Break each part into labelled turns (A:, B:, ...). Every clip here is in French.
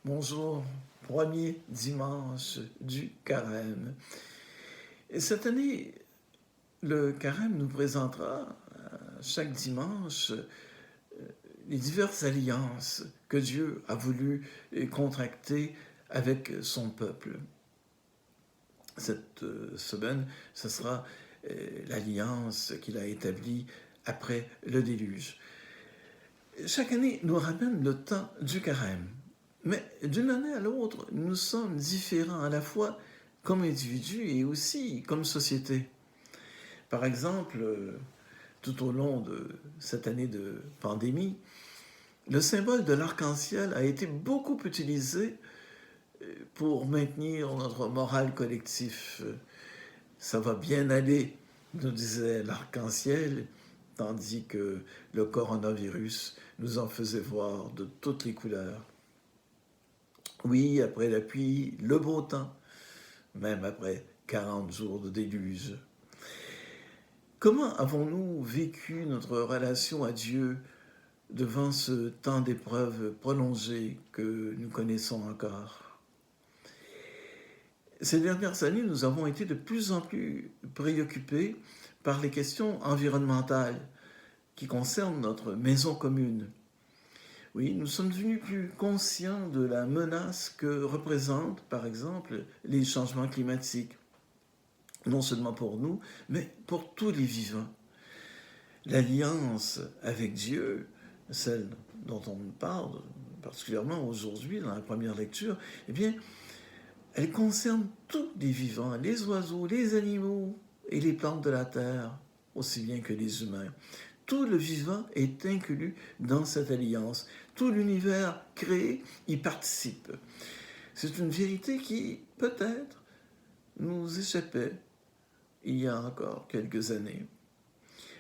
A: Bonjour, premier dimanche du Carême. Et cette année, le Carême nous présentera chaque dimanche les diverses alliances que Dieu a voulu contracter avec son peuple. Cette semaine, ce sera l'alliance qu'il a établie après le déluge. Chaque année nous ramène le temps du Carême. Mais d'une année à l'autre, nous sommes différents à la fois comme individus et aussi comme société. Par exemple, tout au long de cette année de pandémie, le symbole de l'arc-en-ciel a été beaucoup utilisé pour maintenir notre morale collectif. Ça va bien aller, nous disait l'arc-en-ciel, tandis que le coronavirus nous en faisait voir de toutes les couleurs. Oui, après la pluie, le beau temps, même après 40 jours de déluge. Comment avons-nous vécu notre relation à Dieu devant ce temps d'épreuve prolongé que nous connaissons encore? Ces dernières années, nous avons été de plus en plus préoccupés par les questions environnementales qui concernent notre maison commune. Oui, nous sommes devenus plus conscients de la menace que représentent, par exemple, les changements climatiques, non seulement pour nous, mais pour tous les vivants. L'alliance avec Dieu, celle dont on parle particulièrement aujourd'hui dans la première lecture, eh bien, elle concerne tous les vivants, les oiseaux, les animaux et les plantes de la terre, aussi bien que les humains. Tout le vivant est inclus dans cette alliance. Tout l'univers créé y participe. C'est une vérité qui, peut-être, nous échappait il y a encore quelques années.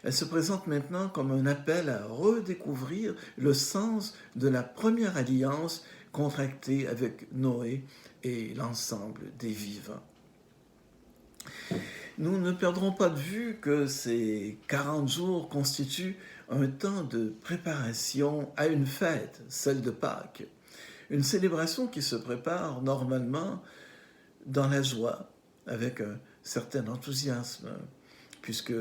A: Elle se présente maintenant comme un appel à redécouvrir le sens de la première alliance contractée avec Noé et l'ensemble des vivants. Nous ne perdrons pas de vue que ces 40 jours constituent un temps de préparation à une fête, celle de Pâques. Une célébration qui se prépare normalement dans la joie, avec un certain enthousiasme, puisque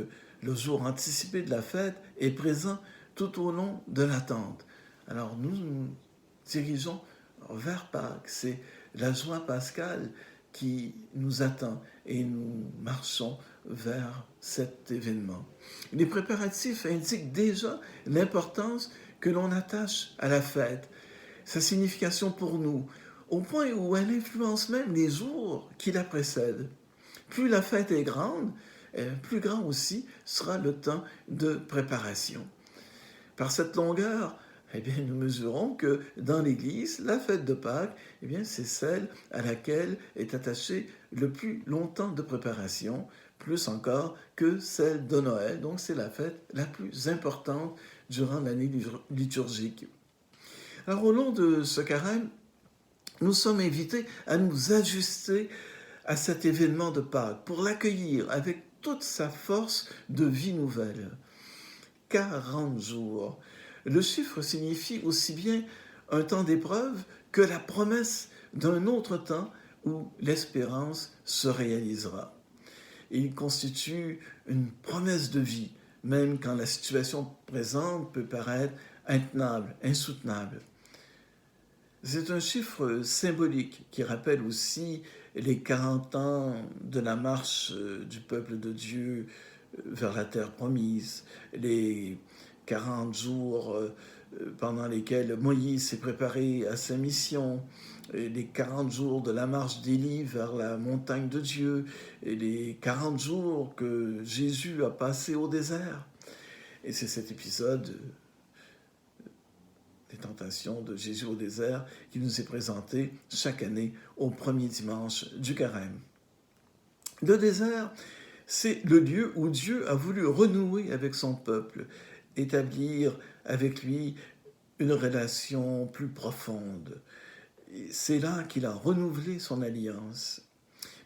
A: le jour anticipé de la fête est présent tout au long de l'attente. Alors nous nous dirigeons vers Pâques, c'est la joie pascale qui nous attend et nous marchons vers cet événement. Les préparatifs indiquent déjà l'importance que l'on attache à la fête, sa signification pour nous, au point où elle influence même les jours qui la précèdent. Plus la fête est grande, plus grand aussi sera le temps de préparation. Par cette longueur, eh bien, nous mesurons que dans l'Église, la fête de Pâques, eh bien, c'est celle à laquelle est attaché le plus longtemps de préparation, plus encore que celle de Noël. Donc, c'est la fête la plus importante durant l'année liturgique. Alors, au long de ce carême, nous sommes invités à nous ajuster à cet événement de Pâques pour l'accueillir avec toute sa force de vie nouvelle. 40 jours. Le chiffre signifie aussi bien un temps d'épreuve que la promesse d'un autre temps où l'espérance se réalisera. Il constitue une promesse de vie, même quand la situation présente peut paraître intenable, insoutenable. C'est un chiffre symbolique qui rappelle aussi les 40 ans de la marche du peuple de Dieu vers la terre promise, les 40 jours pendant lesquels Moïse s'est préparé à sa mission, les 40 jours de la marche d'Élie vers la montagne de Dieu, et les 40 jours que Jésus a passé au désert. Et c'est cet épisode des tentations de Jésus au désert qui nous est présenté chaque année au premier dimanche du Carême. Le désert, c'est le lieu où Dieu a voulu renouer avec son peuple, établir avec lui une relation plus profonde. C'est là qu'il a renouvelé son alliance.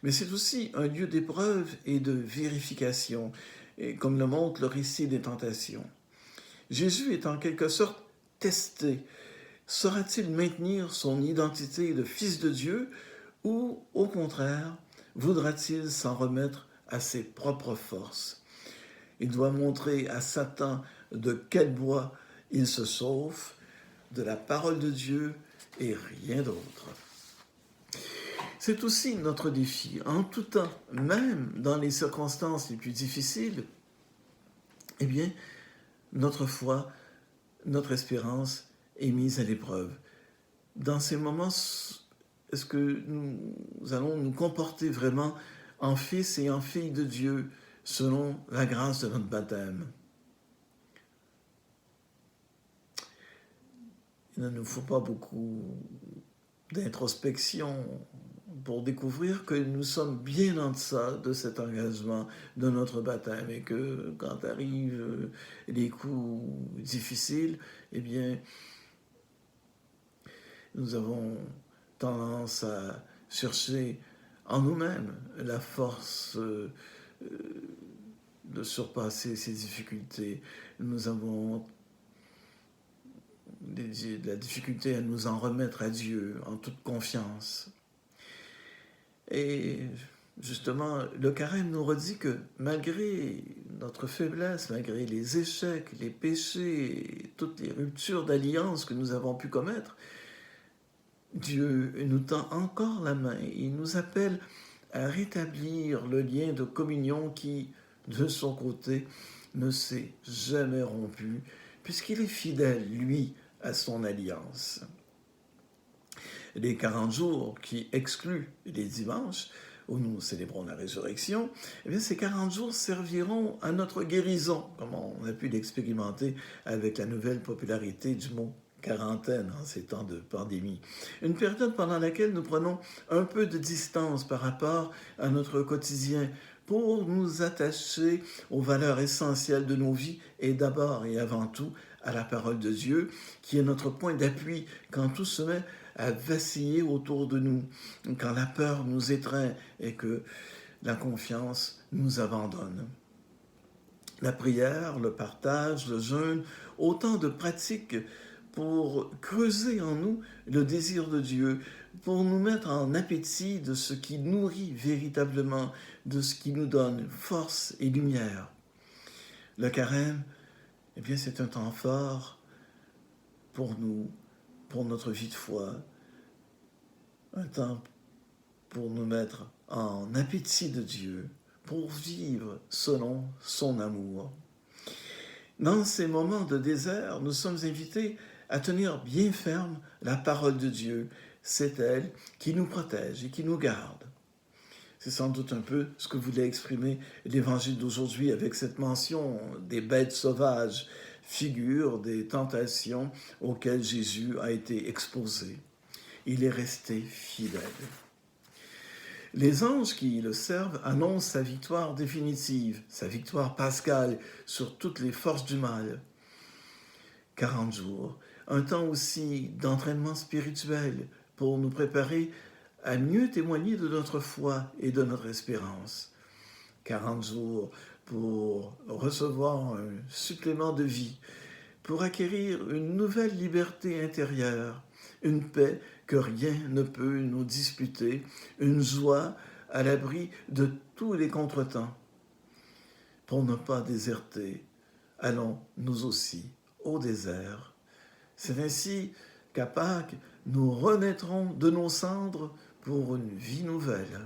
A: Mais c'est aussi un lieu d'épreuve et de vérification, comme le montre le récit des tentations. Jésus est en quelque sorte testé. saura-t-il maintenir son identité de fils de Dieu ou, au contraire, voudra-t-il s'en remettre à ses propres forces? Il doit montrer à Satan de quel bois il se sauve, de la parole de Dieu et rien d'autre. C'est aussi notre défi, en tout temps, même dans les circonstances les plus difficiles, eh bien, notre foi, notre espérance est mise à l'épreuve. Dans ces moments, est-ce que nous allons nous comporter vraiment en fils et en filles de Dieu selon la grâce de notre baptême? Il ne nous faut pas beaucoup d'introspection pour découvrir que nous sommes bien en deçà de cet engagement de notre baptême et que quand arrivent les coups difficiles, eh bien, nous avons tendance à chercher en nous-mêmes la force de surpasser ces difficultés. Nous avons de la difficulté à nous en remettre à Dieu en toute confiance. Et justement, le carême nous redit que malgré notre faiblesse, malgré les échecs, les péchés, toutes les ruptures d'alliance que nous avons pu commettre, Dieu nous tend encore la main. Il nous appelle à rétablir le lien de communion qui, de son côté, ne s'est jamais rompu, puisqu'il est fidèle, lui, à son alliance. Les 40 jours qui excluent les dimanches, où nous célébrons la résurrection, eh bien, ces 40 jours serviront à notre guérison, comme on a pu l'expérimenter avec la nouvelle popularité du mot quarantaine en ces temps de pandémie. Une période pendant laquelle nous prenons un peu de distance par rapport à notre quotidien pour nous attacher aux valeurs essentielles de nos vies et d'abord et avant tout à la parole de Dieu, qui est notre point d'appui quand tout se met à vaciller autour de nous, quand la peur nous étreint et que la confiance nous abandonne. La prière, le partage, le jeûne, autant de pratiques pour creuser en nous le désir de Dieu, pour nous mettre en appétit de ce qui nourrit véritablement, de ce qui nous donne force et lumière. Le carême, eh bien, c'est un temps fort pour nous, pour notre vie de foi, un temps pour nous mettre en appétit de Dieu, pour vivre selon son amour. Dans ces moments de désert, nous sommes invités à tenir bien ferme la parole de Dieu. C'est elle qui nous protège et qui nous garde. C'est sans doute un peu ce que voulait exprimer l'évangile d'aujourd'hui avec cette mention des bêtes sauvages, figure des tentations auxquelles Jésus a été exposé. Il est resté fidèle. Les anges qui le servent annoncent sa victoire définitive, sa victoire pascale sur toutes les forces du mal. 40 jours, un temps aussi d'entraînement spirituel pour nous préparer à mieux témoigner de notre foi et de notre espérance. 40 jours pour recevoir un supplément de vie, pour acquérir une nouvelle liberté intérieure, une paix que rien ne peut nous disputer, une joie à l'abri de tous les contretemps. Pour ne pas déserter, allons nous aussi au désert. C'est ainsi qu'à Pâques, nous renaîtrons de nos cendres pour une vie nouvelle.